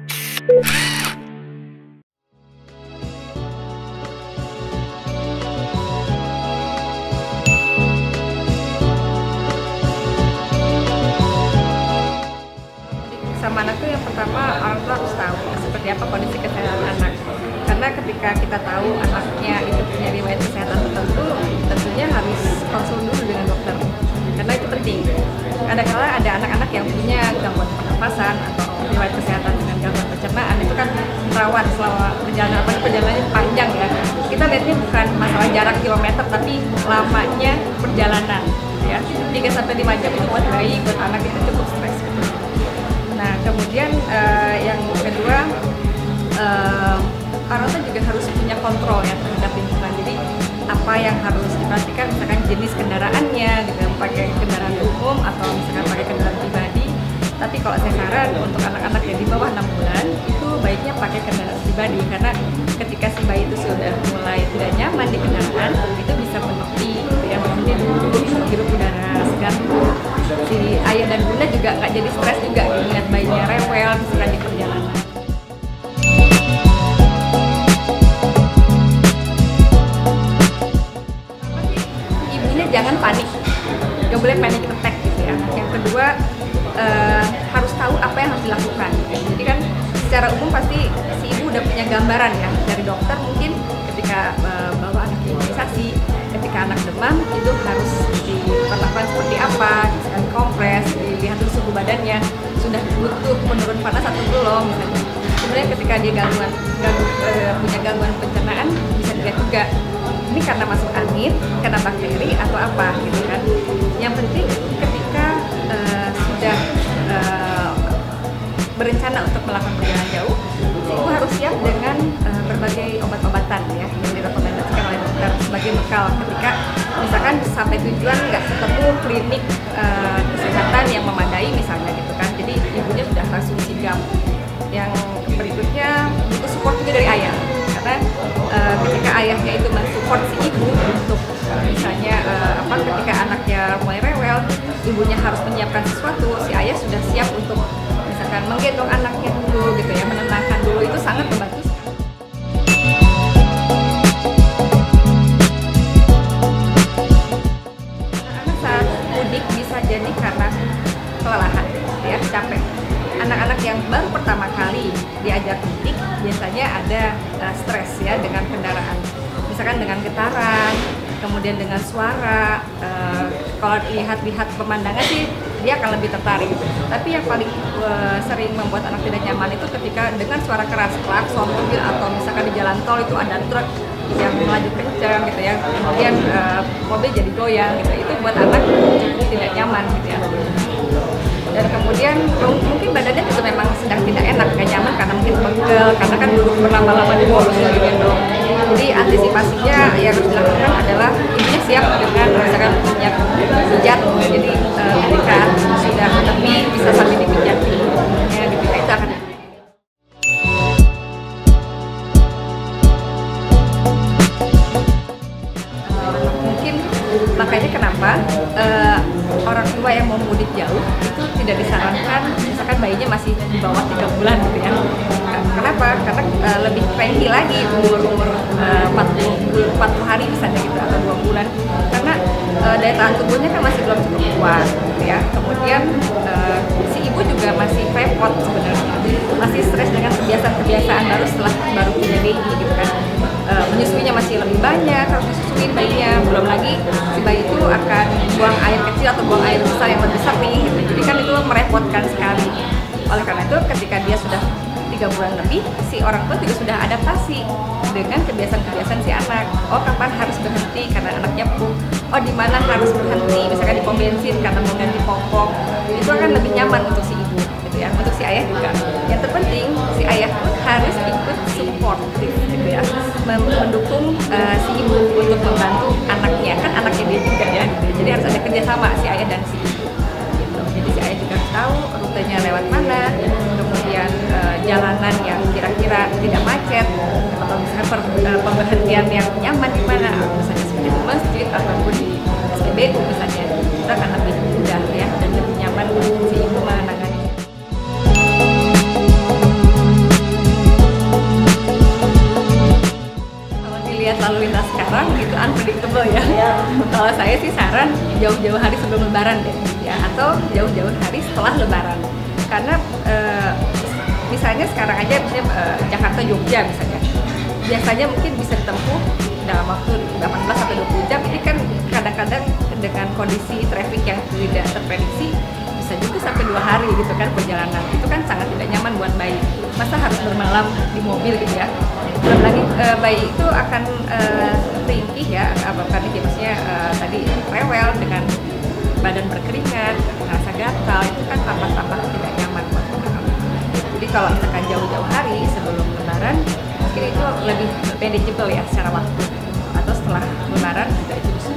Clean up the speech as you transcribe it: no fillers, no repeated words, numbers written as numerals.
Sama anak tuh yang pertama orang tua harus tahu seperti apa kondisi kesehatan anak, karena ketika kita tahu anaknya itu punya riwayat kesehatan tertentu, tentunya harus konsul dulu dengan dokter, karena itu penting. Kadang-kala ada anak-anak yang punya gangguan pernapasan atau riwayat kesehatan dengan gangguan pencernaan, itu kan rawan selama perjalanan, apalagi perjalanannya panjang ya. Kita lihatnya bukan masalah jarak kilometer, tapi lamanya perjalanan ya, 3-5 jam itu buat bayi, buat anak itu cukup stres. Nah, kemudian yang kedua, orang tua juga harus punya kontrol ya terhadap lingkungan. Jadi apa yang harus diperhatikan, misalkan jenis kendaraannya, gitu, pakai kendaraan umum atau misalkan pakai kendaraan pribadi. Tapi kalau saya saran untuk anak-anak yang di bawah 6 bulan itu baiknya pakai kendaraan pribadi, karena ketika si bayi itu sudah mulai tidak nyaman di kendaraan, itu bisa menepi, ya, dia duduk, menghirup udara segar. Si ayah dan bunda juga nggak jadi stres juga melihat bayinya rewel misalkan di perjalanan. Ibunya jangan panik, nggak boleh panic attack gitu ya. Yang kedua, harus tahu apa yang harus dilakukan. Jadi kan secara umum pasti si ibu udah punya gambaran ya dari dokter, mungkin ketika bawa anak imunisasi, ketika anak demam itu harus diperlakukan seperti apa, misalkan kompres, dilihat dulu suhu badannya sudah butuh menurun panas atau belum misalnya. Kemudian ketika dia punya gangguan pencernaan, bisa dilihat juga ini karena masuk angin, karena bakteri atau apa gitu kan. Yang penting ketika sudah berencana untuk melakukan perjalanan jauh, ibu harus siap dengan berbagai obat-obatan ya yang direkomendasikan oleh dokter sebagai bekal ketika misalkan sampai tujuan nggak ketemu klinik kesehatan yang memadai misalnya gitu kan. Jadi ibunya sudah langsung sigap. Yang berikutnya butuh support juga dari ayah, karena ketika ayahnya itu mensupport si ibu untuk misalnya ketika anaknya mulai rewel, ibunya harus menyiapkan sesuatu, si ayah sudah siap untuk misalkan menggendong anaknya dulu gitu ya, menenangkan dulu, itu sangat membantu. Anak-anak saat mudik bisa jadi karena kelelahan ya, capek. Anak-anak yang baru pertama kali diajak mudik biasanya ada stres ya dengan kendaraan, misalkan dengan getaran, kemudian dengan suara. Kalau lihat pemandangan sih dia akan lebih tertarik. Tapi yang paling sering membuat anak tidak nyaman itu ketika dengan suara keras, klakson mobil atau misalkan di jalan tol itu ada truk yang melaju kencang gitu ya, kemudian mobil jadi goyang gitu, itu buat anak cukup tidak nyaman gitu ya. Dan kemudian mungkin badannya juga memang sedang tidak enak, gak nyaman karena mungkin pegel, karena kan duduk berlama-lama di mobil sudah digendong. Jadi antisipasinya yang harus dilakukan adalah ibunya siap dengan misalkan minyak pijat, jadi ketika sudah menepi bisa sambil dipijat gitu, itu akan. Mungkin makanya kenapa orang tua yang mau mudik jauh itu tidak disarankan misalkan bayinya masih di bawah 3 bulan gitu ya. Kenapa? Karena lebih cranky lagi umur 40 hari misalnya gitu atau 2 bulan, karena daya tahan tubuhnya kan masih belum cukup kuat gitu ya. Kemudian si ibu juga masih repot sebenarnya, masih stres dengan kebiasaan baru setelah baru punya baby gitu kan. Menyusuinya masih lebih banyak, harus disusuin bayinya, belum lagi si bayi itu akan buang air kecil atau buang air besar yang lebih besar nih gitu. Jadi kan itu merepotkan sekali. Oleh karena itu ketika dia sudah 3 bulan lebih, si orang tua juga sudah adaptasi dengan kebiasaan-kebiasaan si anak. Oh, kapan harus berhenti karena anaknya pup, oh di mana harus berhenti misalkan di pom bensin karena mau ganti popok, itu akan lebih nyaman untuk si ibu gitu ya, untuk si ayah juga. Yang terpenting si ayah pun harus ikut supportif gitu ya, mendukung si ibu untuk membantu anaknya, kan anaknya dia juga ya gitu. Jadi harus ada kerjasama si ayah dan si ibu gitu. Jadi si ayah juga harus tahu rutenya lewat mana, kemudian jalanan yang kira-kira tidak macet, atau misalnya pemberhentian yang nyaman di mana, misalnya seperti di masjid ataupun di SPBU misalnya, itu akan lebih mudah ya dan lebih nyaman si ibu menangani. lalu lintas sekarang itu unpredictable ya. Kalau saya sih saran jauh-jauh hari sebelum Lebaran deh, ya, atau jauh-jauh hari setelah Lebaran. Karena misalnya sekarang aja misalnya Jakarta Jogja misalnya, biasanya mungkin bisa ditempuh dalam waktu 18 sampai 20 jam. Ini kan kadang-kadang dengan kondisi traffic yang tidak terprediksi bisa juga sampai 2 hari gitu kan perjalanan. Itu kan sangat tidak nyaman buat bayi. Masa harus bermalam di mobil gitu ya. Belum lagi bayi itu akan ringkih ya, bukan ringkih maksudnya tadi rewel dengan badan berkeringat, merasa gatal, itu kan tambah-tambah tidak nyaman buat anak. Jadi kalau misalkan jauh-jauh hari sebelum Lebaran, mungkin itu lebih manageable ya secara waktu. Atau setelah Lebaran juga itu bisa